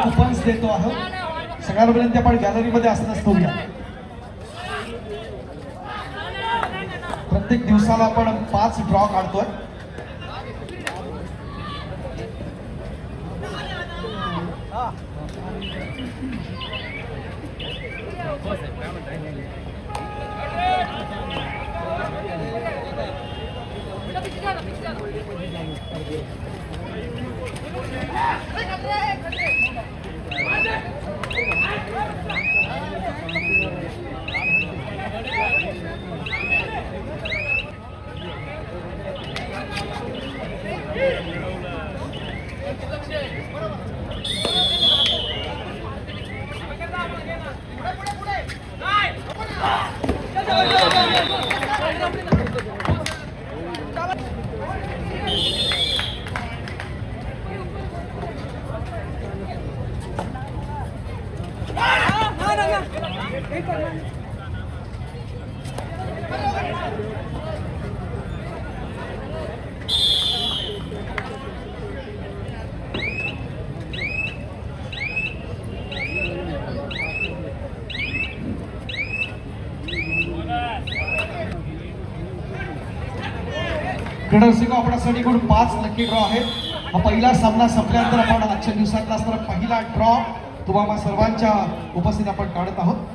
Coupons देतो आहोत. सगळ्यांना विनंती आपण गॅलरीमध्ये असण्यास ठेवूया. प्रत्येक दिवसाला आपण 5 ड्रॉ काढतोय. क्रीडरसिंग आपल्यासाठी एकूण 5 लकी ड्रॉ आहेत. हा पहिला सामना संपल्यानंतर आपण आजच्या दिवसातला असणारा पहिला ड्रॉ तुम्हाला सर्वांच्या उपस्थित आपण काढत आहोत.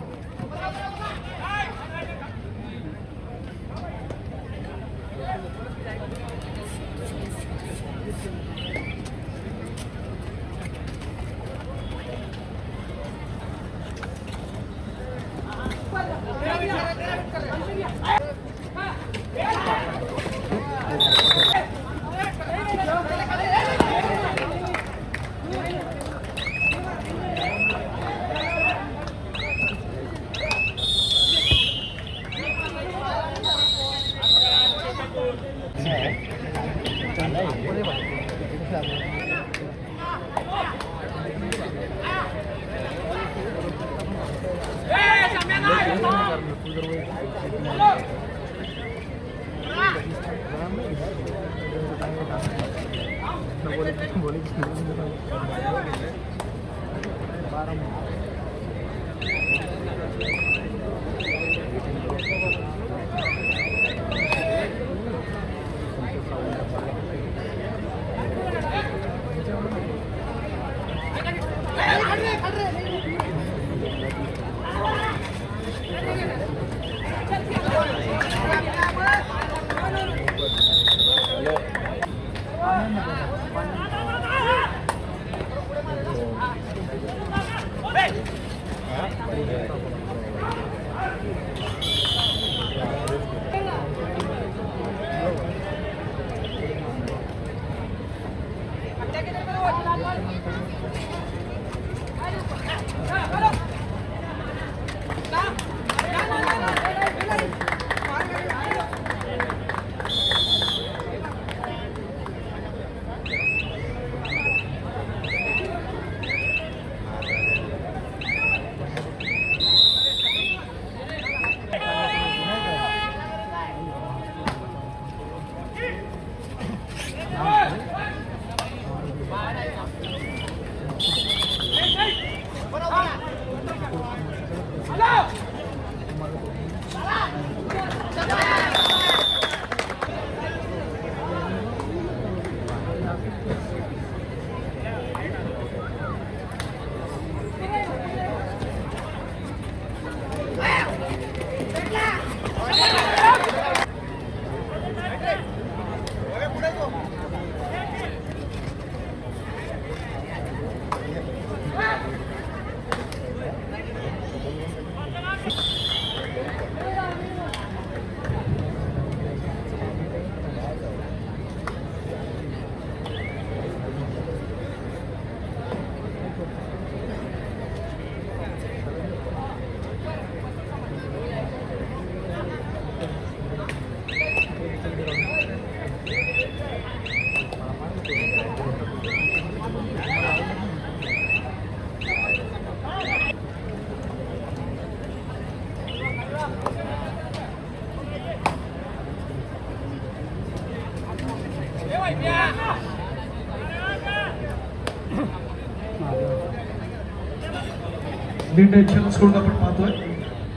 निर्णय स्कूल आपण पाहतोय.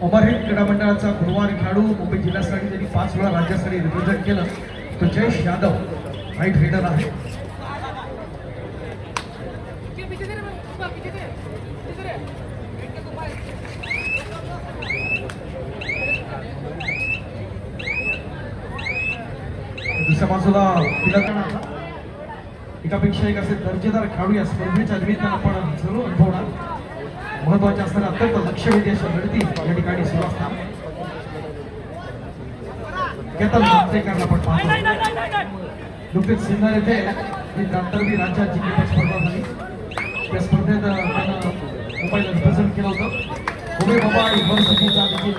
ओव्हरहेड क्रीडा मंडळाचा गुरुवार खेळाडू मुंबई जिल्ह्यासाठी त्यांनी 5 वेळा राज्यासाठी रिप्रेझेंट केलं. तो जयेश यादव राईट हेडर आहे. दुसऱ्या बाजूला एकापेक्षा एक असे दर्जेदार खेळाडू या स्पर्धेच्या निमित्तानं आपण जरूर अनुभवणार. महत्वाच्या असणाऱ्या अत्यंत लक्षवेधी अशा लढती या ठिकाणी सुरू असतात. केतन मांत्रेकरला आपण पाहतो. नुकतेच सिन्नर येथे ही आंतरराष्ट्रीय राज्यात जी क्रिकेट स्पर्धा झाली त्या स्पर्धेत त्यानं मुंबईला रिप्रेझेंट केलं होतं. पुणे बाबा युनिव्हर्सिटीचा देखील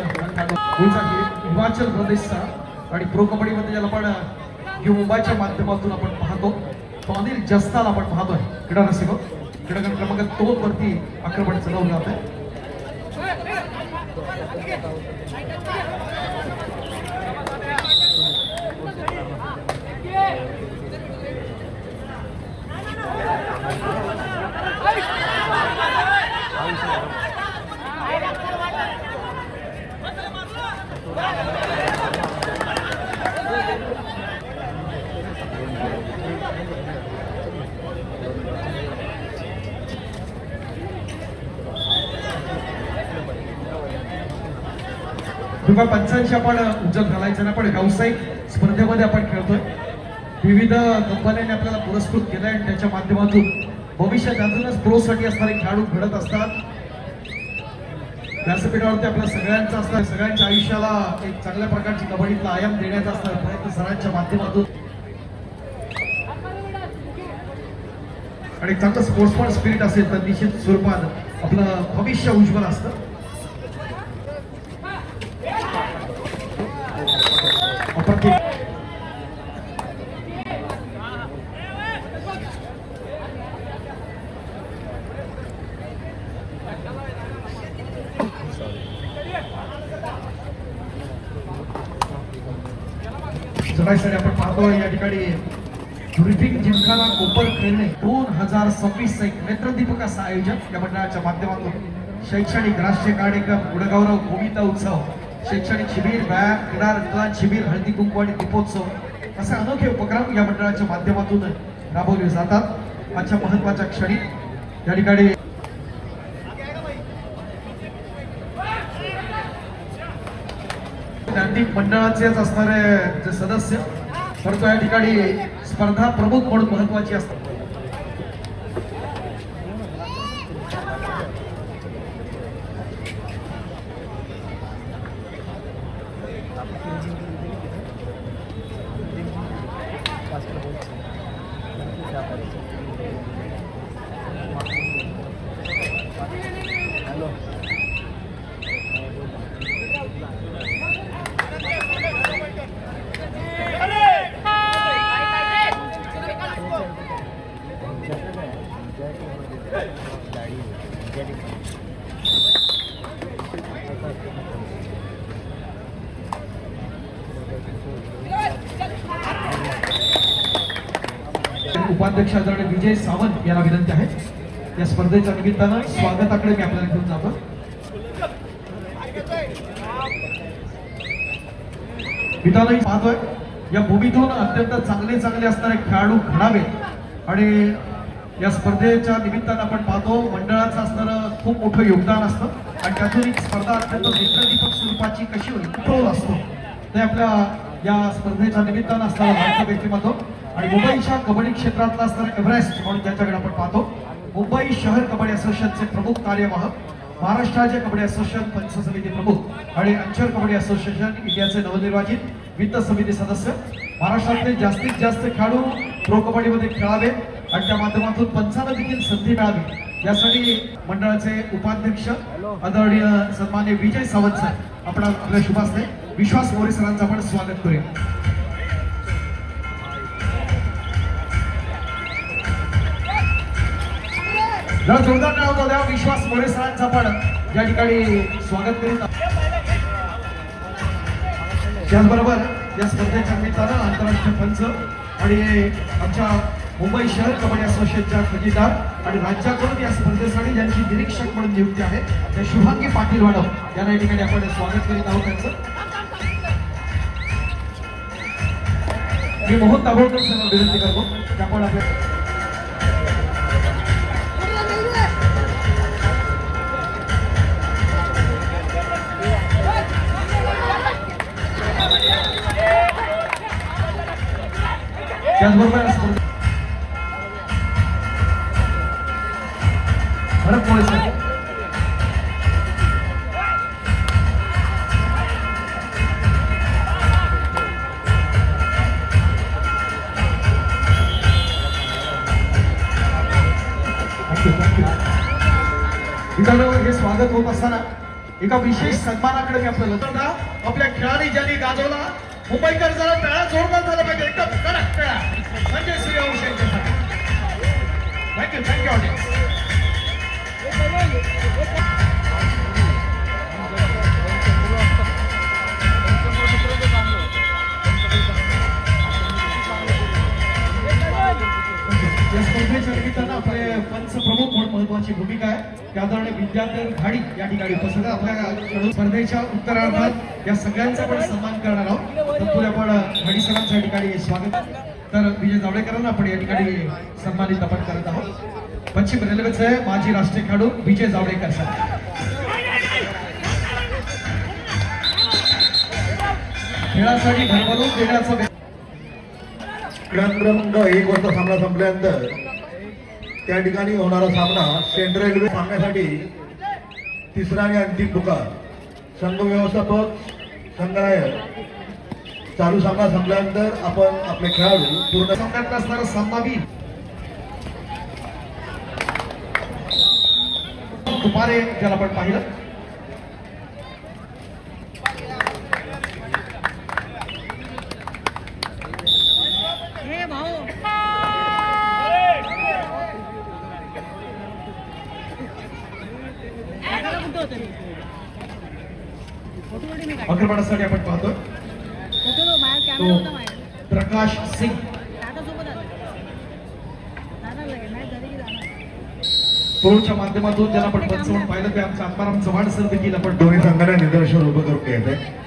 हिमाचल प्रदेशचा आणि प्रो कबड्डीमध्ये ज्याला आपण मुंबईच्या माध्यमातून आपण पाहतो तो अनिल जस्ताल आपण पाहतोय. क्रीडा रसिक क्रीडागण क्रमांक 2 वरती आक्रमण चढवलं जात आहे. ₹85 आपण उज्ज्वल घालायचं ना. पण व्यावसायिक स्पर्धेमध्ये आपण खेळतोय. विविध कंपन्यांनी आपल्याला पुरस्कृत केलंय आणि त्याच्या माध्यमातून भविष्यात अजूनच प्रोसाठी असणारे खेळाडू घडत असतात. व्यासपीठावरती आपल्या सगळ्यांचा असणार, सगळ्यांच्या आयुष्याला एक चांगल्या प्रकारची कबड्डीतला आयाम देण्याचा असणारा प्रयत्न सरांच्या माध्यमातून आणि चांगलं स्पोर्ट्समॅन स्पिरिट असेल तर निश्चित स्वरूपात आपलं भविष्य उज्ज्वल असतं. जगासाठी आपण पाहतो या ठिकाणी ब्रिफिंग जिमखाना कोपर खेळणे 2026 एक नेत्रदीपक असा आयोजन या मंडळाच्या माध्यमातून शैक्षणिक राष्ट्रीय कार्यक्रम गुणगौरव गोविंद उत्सव शैक्षणिक शिबिर व्यायाम क्रीडा रक्तदान शिबिर हळदी कुंकू आणि दीपोत्सव असे अनोखे उपक्रम या मंडळाच्या माध्यमातून राबवले जातात. आजच्या महत्वाच्या क्षणी या ठिकाणी मंडळाचेच असणारे जे सदस्य परंतु या ठिकाणी स्पर्धा प्रमुख म्हणून महत्वाची असतात. उपाध्यक्ष आदरणीय विजय सावंत यांना विनंती आहे. या स्पर्धेच्या निमित्तानं स्वागताकडे मी आपल्याला घेऊन जातो. मित्रांनो पाहतोय या भूमीतून अत्यंत चांगले असणारे खेळाडू घडावेत आणि या स्पर्धेच्या निमित्तानं आपण पाहतो मंडळाचं असणारं खूप मोठं योगदान असतं आणि त्यातून एक स्पर्धा अत्यंत नेत्रदीपक स्वरूपाची कशी होईल कंट्रोल असतो ते आपल्या या स्पर्धेच्या निमित्तानं असणारं भारतीय व्यक्तिमत्व आणि मुंबईच्या कबड्डी क्षेत्रातला असणारा एव्हरेस्ट म्हणून ज्याच्याकडे आपण पाहतो मुंबई शहर कबड्डी असोसिएशनचे प्रमुख कार्यवाह महाराष्ट्राचे कबड्डी असोसिएशन पंच समिती प्रमुख आणि अंचर कबड्डी असोसिएशन इंडियाचे नवनिर्वाचित वित्त समिती सदस्य महाराष्ट्रातले जास्तीत जास्त खेळाडू प्रो कबड्डीमध्ये खेळावे आणि त्या माध्यमातून पंचांना देखील संधी मिळावी यासाठी मंडळाचे उपाध्यक्ष आदरणीय सन्माननीय विजय सावंत सर आपण आपल्या शुभ हस्ते विश्वास मोरे सरांचं आपण स्वागत करूया. जोरदार नाव द्या विश्वास मोरे सरांचं आपण या ठिकाणी स्वागत करीत आहोत. त्याचबरोबर या स्पर्धेच्या निमित्तानं आंतरराष्ट्रीय पंच आणि आमच्या मुंबई शहर कबड्डी असोसिएशनच्या खजिनदार आणि राज्याकडून या स्पर्धेसाठी ज्यांची निरीक्षक म्हणून नियुक्ती आहे त्या शुभांगी पाटील मॅडम यांना या ठिकाणी आपण स्वागत करीत आहोत त्यांचं. मी मोहन दाभोळकर सरांना विनंती करतो की आपण आपल्या त्याचबरोबर भरत मोळे सर मित्रांनो, हे स्वागत होत असताना एका विशेष सन्मानाकडे मी आपल्याला आपल्या खेळाडू ज्यांनी गाजवला मुंबईकर जरा टाळा जोरदार झाला पाहिजे एकदम कडक टाळा म्हणजे सूर्यवंशी यांच्यासाठी. Thank you thank you audience. या स्पर्धेच्या निमित्तानं आपले पंच प्रमुख म्हणून महत्वाची भूमिका आहे त्या आदरणीय विद्याधर घाडी या ठिकाणी उपस्थित आपल्या स्पर्धेच्या उत्तरार्धात या सगळ्यांचा आपण सन्मान करणार आहोत. तत्पूर्वी आपण घाडी सरांचं या ठिकाणी स्वागत तर विजय जावडेकरांना आपण या ठिकाणी सन्मानित आपण करत आहोत. पश्चिम रेल्वेचे माजी राष्ट्रीय खेळाडू विजय जावडेकर सर. खेळासाठी भरभरून देण्याचं क्रमांक 1 वाजता सामना संपल्यानंतर त्या ठिकाणी होणारा सामना सेंट्रल रेल्वे सामन्यासाठी तिसरा आणि अंतिम पुकार. संघ व्यवस्थापक संघनायक चालू सामना संपल्यानंतर आपण आपले खेळाडू पूर्ण सामन्यात असणारा सामनावीर दुपारे ज्याला आपण पाहिलं आक्रमणासाठी आपण पाहतोय तो प्रकाश सिंग. पोळच्या माध्यमातून ज्याला आपण पंच म्हणून पाहिलं ते आमचं आत्माराम चव्हाण सर देखील आपण दोन्ही संघांना निदर्शन उभं करून घ्यायचंय.